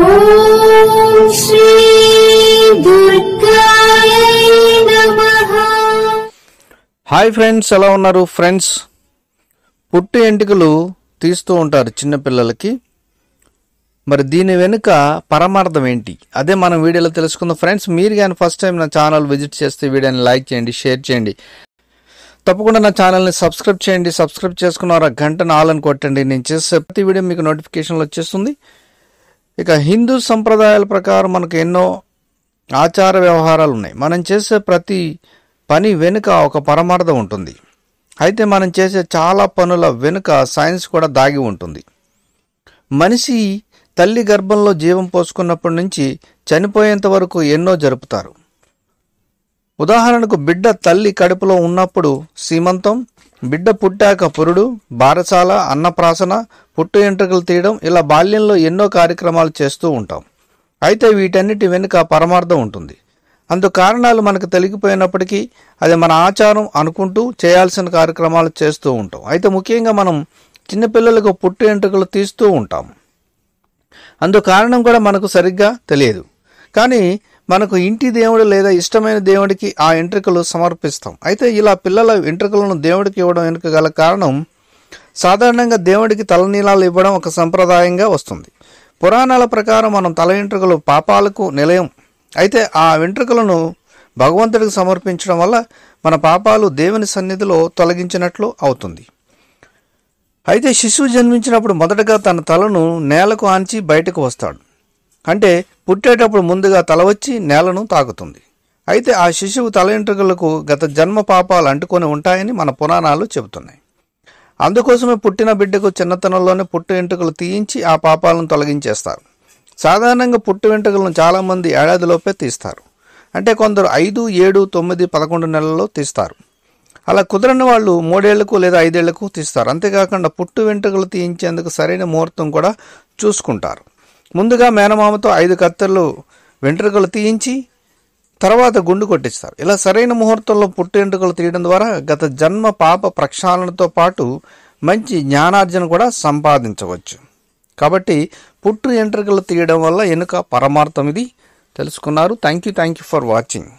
ఓం శ్రీ దుర్గాయ నమః. Hi friends, ఎలా ఉన్నారు ఫ్రెండ్స్? పుట్టు ఎంటికలు తీస్తూ ఉంటారు చిన్నపిల్లలకి. మరి దీని వెనుక పరమార్థం ఏంటి, అదే మనం వీడియోలో తెలుసుకుందాం ఫ్రెండ్స్. మీరు కానీ ఫస్ట్ టైం నా ఛానల్ విజిట్ చేస్తే వీడియోని లైక్ చేయండి, షేర్ చేయండి, తప్పకుండా నా ఛానల్ని సబ్స్క్రైబ్ చేయండి. సబ్స్క్రైబ్ చేసుకున్నారా గంటను ఆల్ అని కొట్టండి. నేను చేసే ప్రతి వీడియో మీకు నోటిఫికేషన్లు వచ్చేస్తుంది. ఇక హిందూ సంప్రదాయాల ప్రకారం మనకు ఎన్నో ఆచార వ్యవహారాలు ఉన్నాయి. మనం చేసే ప్రతి పని వెనుక ఒక పరమార్థం ఉంటుంది. అయితే మనం చేసే చాలా పనుల వెనుక సైన్స్ కూడా దాగి ఉంటుంది. మనిషి తల్లి గర్భంలో జీవం పోసుకున్నప్పటి నుంచి చనిపోయేంత వరకు ఎన్నో జరుపుతారు. ఉదాహరణకు బిడ్డ తల్లి కడుపులో ఉన్నప్పుడు సీమంతం, బిడ్డ పుట్టాక పురుడు, బారసాల, అన్నప్రాసన, పుట్టు ఎంట్రుకలు తీయడం, ఇలా బాల్యంలో ఎన్నో కార్యక్రమాలు చేస్తూ ఉంటాం. అయితే వీటన్నిటి వెనుక పరమార్థం ఉంటుంది. అందుకు కారణాలు మనకు తెలిగిపోయినప్పటికీ అది మన ఆచారం అనుకుంటూ చేయాల్సిన కార్యక్రమాలు చేస్తూ ఉంటాం. అయితే ముఖ్యంగా మనం చిన్నపిల్లలకు పుట్టు ఎంట్రుకలు తీస్తూ ఉంటాం. అందుకు కారణం కూడా మనకు సరిగ్గా తెలియదు. కానీ మనకు ఇంటి దేవుడు లేదా ఇష్టమైన దేవుడికి ఆ ఎంట్రుకలు సమర్పిస్తాం. అయితే ఇలా పిల్లల ఎంట్రుకలను దేవుడికి ఇవ్వడం వెనుక గల కారణం, సాధారణంగా దేవుడికి తలనీలాలు ఇవ్వడం ఒక సంప్రదాయంగా వస్తుంది. పురాణాల ప్రకారం మనం తల వెంట్రుకలు పాపాలకు నిలయం. అయితే ఆ వెంట్రుకలను భగవంతుడికి సమర్పించడం వల్ల మన పాపాలు దేవుని సన్నిధిలో తొలగించినట్లు అవుతుంది. అయితే శిశువు జన్మించినప్పుడు మొదటగా తన తలను నేలకు ఆంచి బయటకు వస్తాడు. అంటే పుట్టేటప్పుడు ముందుగా తల వచ్చి నేలను తాకుతుంది. అయితే ఆ శిశువు తల వెంట్రుకలకు గత జన్మ పాపాలు అంటుకొని ఉంటాయని మన పురాణాలు చెబుతున్నాయి. అందుకోసమే పుట్టిన బిడ్డకు చిన్నతనంలోనే పుట్టు వెంట్రుకలు తీయించి ఆ పాపాలను తొలగించేస్తారు. సాధారణంగా పుట్టు వెంట్రుకలను చాలామంది ఏడాదిలోపే తీస్తారు. అంటే కొందరు 5, 7, 9, 11 నెలల్లో తీస్తారు. అలా కుదరని వాళ్ళు 3 ఏళ్లకు లేదా 5 ఏళ్లకు తీస్తారు. అంతేకాకుండా పుట్టు వెంట్రుకలు తీయించేందుకు సరైన ముహూర్తం కూడా చూసుకుంటారు. ముందుగా మేనమామతో 5 కత్తెరలు వెంట్రుకలు తీయించి తర్వాత గుండు కొట్టిస్తారు. ఇలా సరైన ముహూర్తంలో పుట్టు వెంట్రుకలు తీయడం ద్వారా గత జన్మ పాప ప్రక్షాళనతో పాటు మంచి జ్ఞానార్జన కూడా సంపాదించవచ్చు. కాబట్టి పుట్టు వెంట్రుకలు తీయడం వల్ల వెనుక పరమార్థం ఇది తెలుసుకున్నారు. Thank you for watching.